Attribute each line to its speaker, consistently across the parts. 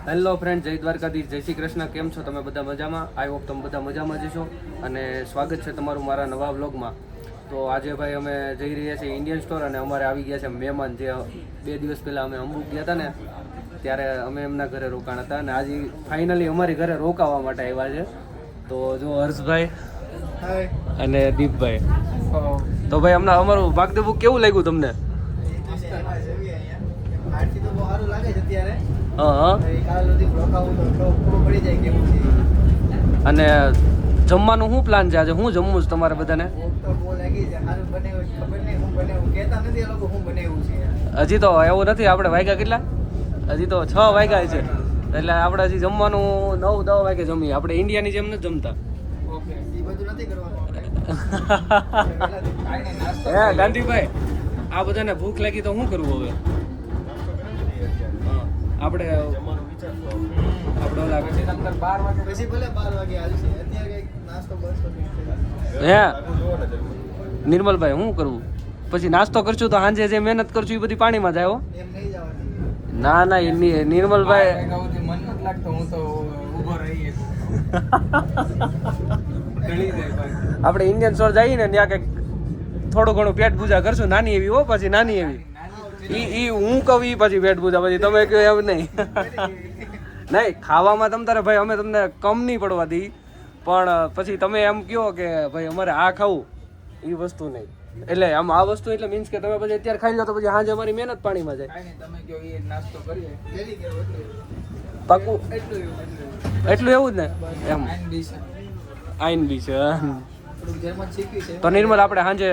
Speaker 1: Hello friend, જય દ્વારકાધીશ, જય શ્રી કૃષ્ણ. કેમ છો તમે બધા? મજામાં? આઈ હોપ તમે બધા મજામાં જ છો. અને સ્વાગત છે તમારું મારા નવા વ્લોગમાં. તો આજે ભાઈ અમે જઈ રહ્યા છીએ ઇન્ડિયન સ્ટોર અને અમારે આવી ગયા છે મહેમાન. જે 2 દિવસ પહેલાં અમે અંબુક ગયા હતા ને ત્યારે અમે એમના ઘરે રોકાણ હતા અને આજે ફાઇનલી અમારી ઘરે રોકાવા માટે આવ્યા છે. તો જો હર્ષભાઈ અને દીપભાઈ. તો ભાઈ હમણાં અમારું ભાગદેવું કેવું લાગ્યું તમને? હા. અને જમવાનું શું પ્લાન છે આજે? શું જમવું છે તમારે બધાને? હજી તો એવું નથી. આપણે વાગ્યા કેટલા? હજી તો 6 વાગ્યા છે. એટલે આપણે હજી જમવાનું 9-10 વાગે જમીએ. આપણે ઇન્ડિયાની જેમ નથી જમતા. હે ગાંધીભાઈ, આ બધાને ભૂખ લાગી તો શું કરવું હવે? આપણે ઓલા હે નિર્મલભાઈ, શું કરવું પછી? નાસ્તો કરશું તો સાંજે જે મહેનત કરશું એ બધી પાણીમાં જાય. ના ના, નિર્મલભાઈ આપણે ઇન્ડિયન સ્ટોર જઈએ ને ત્યાં કંઈક થોડું ઘણું પેટ પૂજા કરશું, નાની એવી. હો પછી નાની એવી ઈ હું કહું ઈ પછી પેટ પૂજા. પછી તમે કહો એમ નહીં. નહીં, ખાવામાં તમ તારે ભાઈ અમે તમને કમ નહીં પડવા દઈ, પણ પછી તમે એમ કહો કે ભાઈ અમારે આ ખાવું, એ વસ્તુ નહીં. એટલે આમ આ વસ્તુ એટલે મીન્સ કે તમે પછી અત્યારે ખાઈ લો તો પછી હાજે અમારી મહેનત પાણીમાં જાય. તમે કહો એ નાસ્તો કરીએ પાકું એટલું એવું જ ને એમ. આઈન બી છે તો નિર્મલ આપણે સાંજે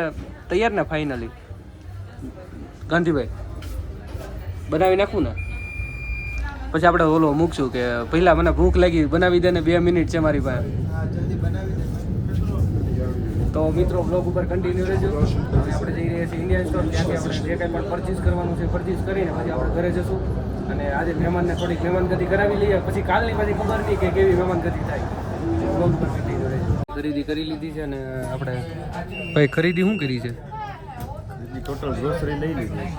Speaker 1: તૈયાર ને ફાઇનલી? ગાંધીભાઈ બનાવી નાખું ને પછી આપણે ઓલો મૂકશું કે પહેલા મને ભૂખ લાગી, બનાવી દે ને 2 મિનિટ છે મારી પાસે. તો મિત્રો બ્લોગ ઉપર કન્ટિન્યુ રહેજો. આપણે જઈ રહ્યા છીએ ઇન્ડિયન સ્ટોર. ત્યાંથી આપણે જે કંઈ પણ પરચેઝ કરવાનું છે પરચેઝ કરીને પછી આપણે ઘરે જશું. અને આજે મહેમાનને થોડીક મહેમાનગતિ કરાવી લઈએ. પછી કાલની પછી ખબર નહીં કે કેવી મહેમાનગતિ થાય. બ્લોગ ઉપર કન્ટિન્યુ રહેજો. ખરીદી કરી લીધી છે અને આપણે ભાઈ ખરીદી શું કરી છે?
Speaker 2: ટોટલ ગ્રોસરી લઈ લીધી.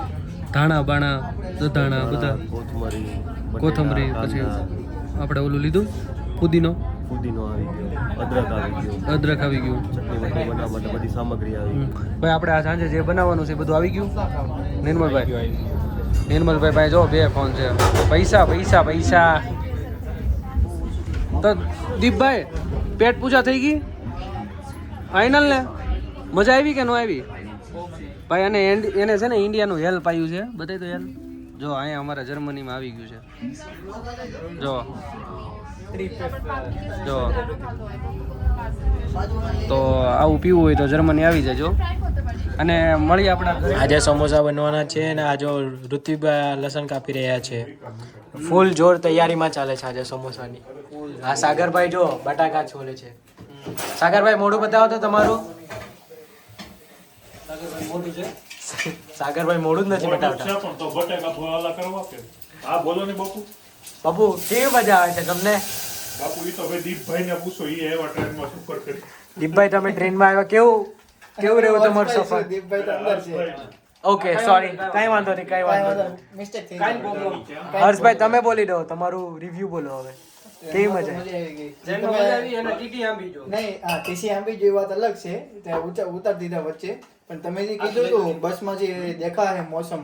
Speaker 1: ધાણા બાણા દધાણા બધા, કોથમરી, પછી આપણે ઓલું લીધું પુદીનો
Speaker 2: આવી ગયો,
Speaker 1: અદરક આવી ગયું,
Speaker 2: ચટણી બનાવવા માટે બધી સામગ્રી આવી.
Speaker 1: ભાઈ આપણે આ સાંજે જે બનાવવાનું છે બધું આવી ગયું. નિર્મલભાઈ ભાઈ જો 2 ફોન છે. પૈસા પૈસા પૈસા. તો દીપભાઈ પેટ પૂજા થઈ ગઈ ફાઇનલ ને? મજા આવી કે ન આવી ભાઈ? અને એને છે ને ઇન્ડિયાનું હેલ્પ આવ્યું છે. બતાવી તો હેલ્પ જો અહીંયા અમારા જર્મનીમાં આવી ગયું છે. જો તો આવું પીવું હોય તો જર્મની આવી જજો. અને મળી આપણા
Speaker 3: આજે સમોસા બનવાના છે અને આ જો ઋત્વિકભાઈ લસણ કાપી રહ્યા છે. ફૂલ જોર તૈયારીમાં ચાલે છે આજે સમોસાની. આ સાગરભાઈ જો બટાકા છોલે છે. સાગરભાઈ મોઢું બતાવો તો તમારું. સાગરભાઈ મોઢું જ નથી બતાવતા. બાપુ કેવી મજા આવે છે તમને? દીપભાઈ તમે ટ્રેનમાં આવ્યા, કેવું રહ્યું તમારું સફર? ઓકે સોરી, કઈ વાંધો નહીં. હર્ષભાઈ તમે બોલી દો, તમારું રિવ્યુ બોલો હવે. કેવી મજા
Speaker 4: ટીસી આંબી જેવી વાત અલગ છે, ઉતારી દીધા વચ્ચે. પણ તમે જે કીધું હતું બસમાં જે દેખા હે મોસમ,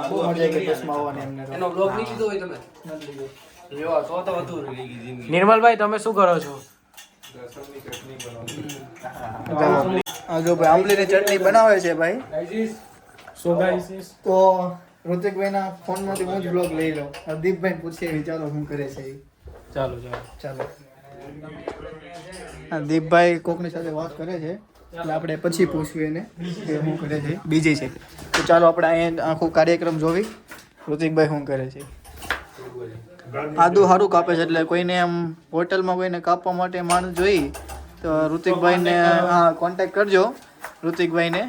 Speaker 4: બહુ મજા આવી ગઈ બસમાં આવવાની. એમને એનો બ્લોગ નહીં લીધો હોય તમે? નથી લીધો.
Speaker 3: નિર્મલભાઈ તમે શું કરો છો?
Speaker 4: જો ભાઈ આંબલીની ચટણી બનાવે છે ભાઈ. તો ઋતિકભાઈ ના ફોન માંથી હું જ બ્લોગ લઈ લઉં. દીપભાઈ પૂછીએ ચાલો શું કરે છે.
Speaker 3: ચાલો.
Speaker 4: દીપભાઈ કોકની સાથે વાત કરે છે એટલે આપણે પછી પૂછ્યું એને કે શું કરે છે. બીજી છે તો ચાલો આપણે અહીંયા આખો કાર્યક્રમ જોવી. ઋતિકભાઈ શું કરે છે? આદુ સારું કાપે છે એટલે કોઈને એમ હોટલમાં કોઈને કાપવા માટે માણસ જોઈ તો ઋતિકભાઈને કોન્ટેક્ટ કરજો. ઋતિકભાઈને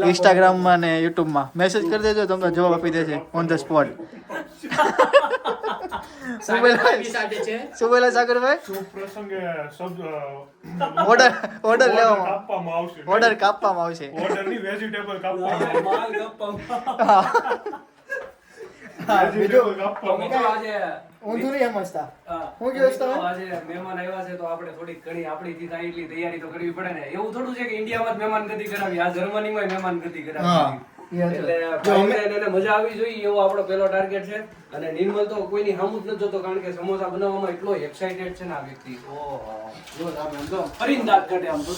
Speaker 4: ઇન્સ્ટાગ્રામમાં ને યુટ્યુબમાં મેસેજ કરી દેજો, તમને જવાબ આપી દેશે ઓન ધ સ્પોટ. શું બોલા સાગરભાઈ? ઓર્ડર લેવામાં ઓર્ડર કાપવામાં આવશે. ઊંધું નહીં સમજતા. હું
Speaker 1: મિત્રો,
Speaker 4: કહેવાય તમે?
Speaker 1: આજે મહેમાન આવ્યા છે તો આપણે થોડીક ઘણી આપણીથી થાય એટલી તૈયારી તો કરવી પડે ને. એવું થોડું છે કે ઇન્ડિયામાં જ મહેમાનગતિ કરાવી, આ જર્મનીમાં મહેમાનગતિ કરાવી.
Speaker 4: હા એ હતું.
Speaker 1: એટલે ભાઈને એને મજા આવી જોઈએ એવો આપણો પહેલો ટાર્ગેટ છે. અને નિર્મલ તો કોઈની સામું જ નથી જોતો, કારણ કે સમોસા બનાવવામાં એટલો એક્સાઇટેડ છે ને આ વ્યક્તિ. જો આમ તો ફરીને દાંત કાઢે આમ તો.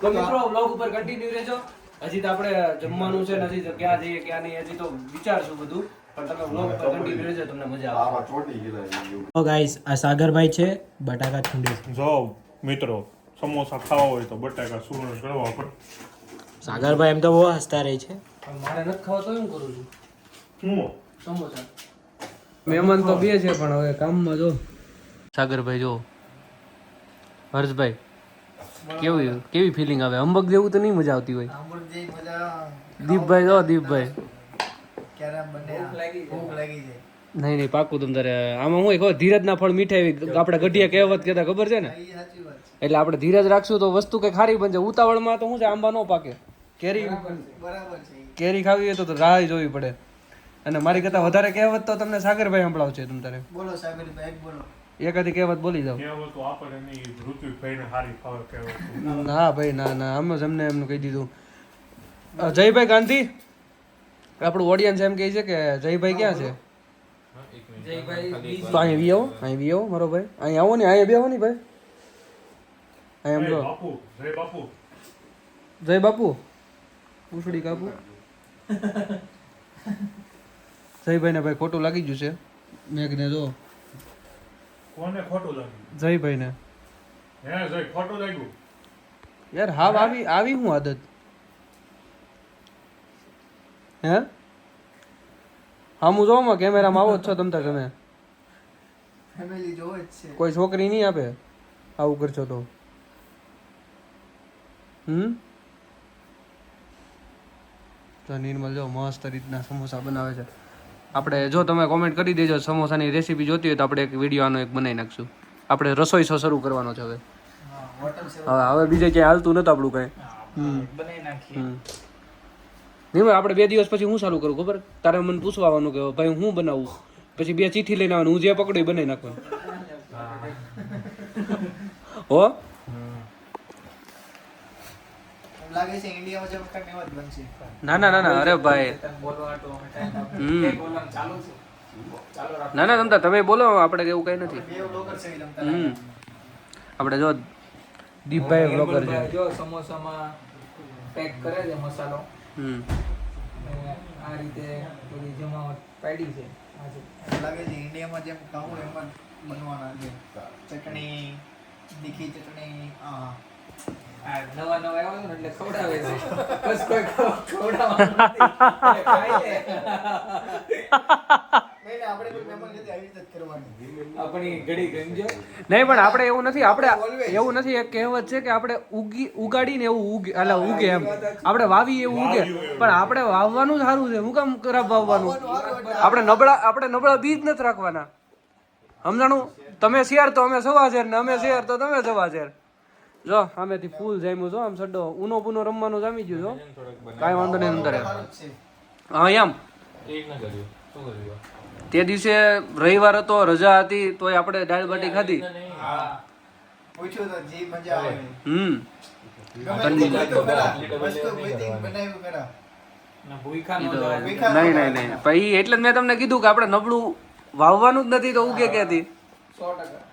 Speaker 1: તો મિત્રો વ્લોગ ઉપર કન્ટિન્યુ રહેજો. હજી તો આપણે જમવાનું છે ને, હજી તો ક્યાં જઈએ ક્યાં નહીં હજી તો વિચારશું બધું, પણ તમે વ્લોગ ઉપર કન્ટિન્યુ રહેજો, તમને મજા આવશે.
Speaker 3: તો ગાઈસ આ સાગરભાઈ છે, બટાકા છૂંદે છે.
Speaker 5: જો મિત્રો સમોસા ખાવા હોય તો બટાકા સૂરણ કરવા પડે.
Speaker 3: સાગરભાઈ એમ તો બહુ હસતા રહે છે.
Speaker 1: પણ મારે નથી ખાવા તો એમ કરું છું
Speaker 5: હું
Speaker 1: સમોસા. મહેમાન તો બે છે પણ હવે કામમાં જો સાગરભાઈ જો હર્ષભાઈ કેવી ફિલિંગ આવે? અંબક જેવું તો નહીં મજા આવતી હોય. દીપભાઈ જો દીપભાઈ નહીં નહીં પાકું તમ તારે આમાં હું ખબર ધીરજના ફળ મીઠા એવી આપણે ગઢિયા કહેવત કહેતા ખબર છે ને, એટલે આપણે ધીરજ રાખશું તો વસ્તુ કઈ ખારી બનશે. ઉતાવળમાં તો શું છે આંબા નો પાકે. કેરી ખાવી હોય તો રાહ જોવી પડે. અને મારી કરતા વધારે કહેવત તો તમને સાગરભાઈ સંભળાવશે. તમ તારે
Speaker 4: બોલો સાગરભાઈ બોલો.
Speaker 1: એકાદી કહેવત બોલી જાવ.
Speaker 5: કહેવત તો આપણે નહીં ઋત્વિકભાઈને હારી ફાવે કહેવત.
Speaker 1: હા ભાઈ ના ના અમે જ અમને એમનું કહી દીધું. જયભાઈ ગાંધી આપણું ઓડિયન્સ એમ કહે છે કે જયભાઈ ક્યાં છે? તો અહીં વી આવો મારો ભાઈ. અહીં આવો ને, અહીંયા બેહો ને ભાઈ. અહીં
Speaker 5: જય
Speaker 1: આમ
Speaker 5: બાપુ જય બાપુ.
Speaker 1: જય બાપુ ઉછડી કાપુ. જયભાઈ ને ભાઈ ખોટું લાગી ગયું છે. મેઘને જો
Speaker 5: કોને ખોટું લાગ્યું?
Speaker 1: જયભાઈ ને
Speaker 5: હે જય ખોટું લાગ્યું?
Speaker 1: યાર હાવ આવી હું આદત હે? હામું જોવામાં કેમેરામાં આવો જ છો તમતા તમે.
Speaker 4: ફેમિલી જોવે જ છે.
Speaker 1: કોઈ છોકરી નહીં આપે આવું કરશો તો. તો નિર્મલ જો મસ્ત રીતના સમોસા બનાવે છે. આપણે જો તમે કોમેન્ટ કરી દેજો સમોસાની રેસીપી જોતી હોય તો આપણે એક વિડીયો આનો એક બનાવી નાખશું. આપણે રસોઈ શો શરૂ કરવાનો છે હવે. હવે બીજે ક્યાંય હાલતું નતું આપણું કઈ. નહીં ભાઈ આપણે 2 દિવસ પછી હું ચાલુ કરું ખબર? તારે મને પૂછવાનું કે ભાઈ હું બનાવું, પછી 2 ચીઠી લઈને આવવાનું, હું જે પકડું એ બનાવી નાખવાનું. હો
Speaker 4: લાગે છે ઇન્ડિયામાં જેમ કંઈક એવા જ બનશે.
Speaker 1: ના ના ના ના અરે ભાઈ ના ના તમતા તમે બોલો, આપણે એવું કઈ નથી.
Speaker 4: બે બ્લોગર છે લમતા.
Speaker 1: આપણે જો દીપભાઈ બ્લોગર છે.
Speaker 6: જો સમોસામાં પેક કરે છે મસાલો અને આ રીતે બધી જમાવટ પાડી છે આજે.
Speaker 4: લાગે છે ઇન્ડિયામાં જેમ ખાવું એમ જ બનવાના છે. ચટણી તીખી ચટણી
Speaker 6: આ નવા આવ્યો ને એટલે ખવડાવે છે. બસ કોઈ ખવડાવવાનું નથી. ખાઈ લે.
Speaker 4: નહીં આપણે કોઈ મહેમાન જતી આવી રીતે જ કરવાની.
Speaker 6: આપણી ઘડી ગંજો
Speaker 1: નહીં પણ આપણે એવું નથી, આપણે એવું નથી. એક કહેવત છે કે આપણે ઉગાડીને એવું ઉગે એમ, આપણે વાવી એવું ઉગે. પણ આપણે વાવવાનું જ સારું છે. હું કામ ખરાબ વાવવાનું? આપણે નબળા બીજ નથી રાખવાના. સમજાણું? તમે શેર તો અમે સવાશેર ને અમે શેર તો તમે સવાશેર. જો આમેથી ફૂલ જામ્યું છો આમ સડ્ડો ઊનો પૂનો રમવાનું જામી ગયું છો. કાંઈ વાંધો નહીં અંદર. હા એમ તે દિવસે રવિવાર હતો, રજા હતી, તોય આપણે દાળ બાટી ખાધી.
Speaker 4: પૂછ્યું તો જી મજા આવે.
Speaker 1: હમ
Speaker 6: ભૂખા ન
Speaker 1: નહીં પછી એટલે જ મેં તમને કીધું કે આપણે નબળું વાવવાનું જ નથી તો ઉગે ક્યાંથી.
Speaker 6: 100%.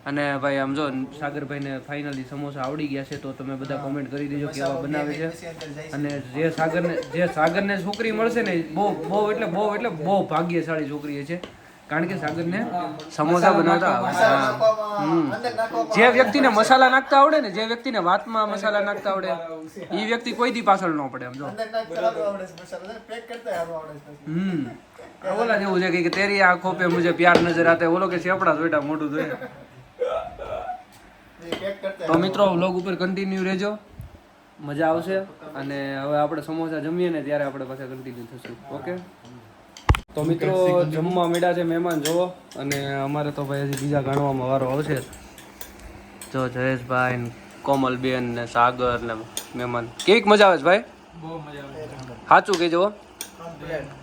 Speaker 1: અને ભાઈ આમ જો સાગરભાઈને ફાઇનલી સમોસા આવડી ગયા છે, તો તમે બધા કોમેન્ટ કરી દેજો કેવા બનાવે છે. અને જે સાગરને છોકરી મળશે ને બહુ એટલે બહુ ભાગ્યશાળી છોકરી છે, કારણ કે સાગરને સમોસા બનાવતા આવડે. જે વ્યક્તિને મસાલા નાખતા આવડે ને, જે વ્યક્તિને વાતમાં મસાલા નાખતા આવડે, એ વ્યક્તિ કોઈ દી પાછળ ન પડે. આમ જો ઓલા જેવું છે કે તેરી આંખો પે મુझे प्यार नजर आता है, ઓલો કે સેપડા જોઈટા મોઢું જોઈએ. તો મિત્રો વ્લોગ ઉપર કન્ટિન્યુ રહેજો, મજા આવશે. અને હવે આપણે સમોસા જમીએ ને ત્યારે આપણે પાછા કન્ટિન્યુ થશું. ઓકે તો મિત્રો જમવા મળ્યા છે મહેમાન જોવો. અને અમારે તો ભાઈ હજી બીજા ગણવામાં વારો આવશે. જો જયેશભાઈ ને કોમલબેન ને સાગર ને મહેમાન. કેવીક મજા આવે છે ભાઈ?
Speaker 6: બહુ મજા આવે.
Speaker 1: સાચું કહેજો.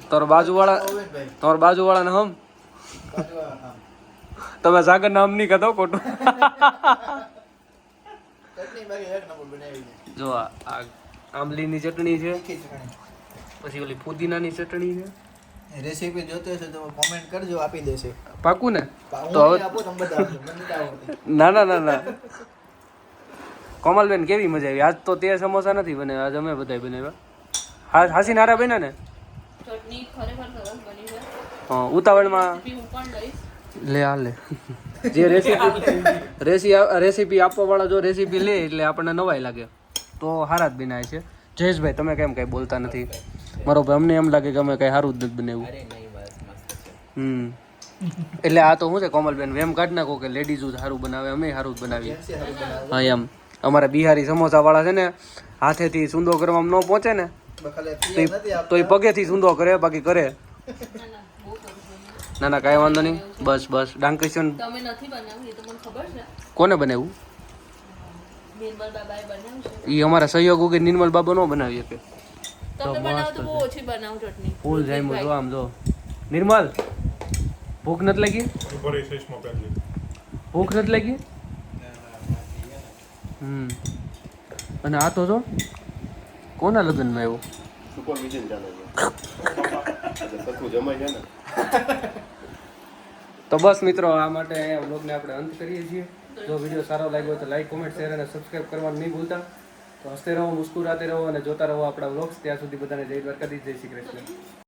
Speaker 1: તમારા બાજુવાળાને હમ તમે સાગર નામ નહીં કહેતો ખોટું. જો આ આંબલીની ચટણી છે, પછી ઓલી પુદીનાની ચટણી છે.
Speaker 4: રેસીપી જોતો હશે તો કોમેન્ટ કરજો, આપી દેશે.
Speaker 1: પાકું ને?
Speaker 4: હું
Speaker 1: તો હવે
Speaker 4: આપો તમે બધા આપજો, મને નથી આવડતી.
Speaker 1: ના કોમલબેન કેવી મજા આવી? આજ તો તે સમોસા નથી બનાવ્યા, આજ અમે બધા બનાવ્યા. હાસી નારા બન્યા ને?
Speaker 7: ચટણી ખરેખર સરસ બની છે.
Speaker 1: હા, ઉતાવળમાં
Speaker 7: રેસીપી હું પણ લઈશ.
Speaker 1: લે આ લે જે રેસીપી આપવા વાળા જો રેસીપી લે એટલે આપણને નવાઈ લાગે. તો હારા જ બનાવે છે. જયેશભાઈ તમે કેમ કઈ બોલતા નથી? મારો ભાઈ અમને એમ લાગે કે અમે કઈ સારું જ નથી બનાવ્યું. એટલે આ તો શું છે કોમલબેન, વેમ કાઢ નાખો કે લેડીઝ સારું બનાવે, અમે સારું જ બનાવીએ. હા એમ અમારા બિહારી સમોસા વાળા છે ને, હાથેથી સૂંદો કરવામાં ન પહોંચે ને તો એ પગેથી સૂંદો કરે, બાકી કરે. ના કાંઈ વાંધો નહીં. બસ ડાંકૃષ્ણ
Speaker 7: તમે નથી બનાવ્યું એ તો મને ખબર છે.
Speaker 1: કોને બનાવ્યું?
Speaker 7: નિર્મલ બાબાએ બનાવ્યું છે.
Speaker 1: એ અમારા સહયોગ વગર નિર્મલ બાબા ન બનાવી શકે.
Speaker 7: તમે બનાવો તો બહુ ઓછી બનાવું ચટણી.
Speaker 1: ફૂલ જાય જો આમ જો. નિર્મલ ભૂખ નથી લાગી?
Speaker 5: ભરી સાઈઝમાં પેકેજ.
Speaker 1: ભૂખ નથી લાગી? અને આ તો જો કોના લગ્નમાં આવ્યો?
Speaker 2: સુપર વિજન ચાલે છે સરખું જમાઈ જાય ને.
Speaker 1: તો બસ મિત્રો, આ માટે અહીંયા વ્લોગને આપણે અંત કરીએ છીએ. જો વિડીયો સારો લાગ્યો હોય તો લાઈક, કોમેન્ટ, શેર અને સબસ્ક્રાઈબ કરવાનું નહીં ભૂલતા. તો હસતે રહો, મુસ્કુરાતે રહો અને જોતા રહો આપણા વ્લોગ્સ. ત્યાં સુધી બધાને જય દ્વારકાધીશ, જય શ્રી કૃષ્ણ.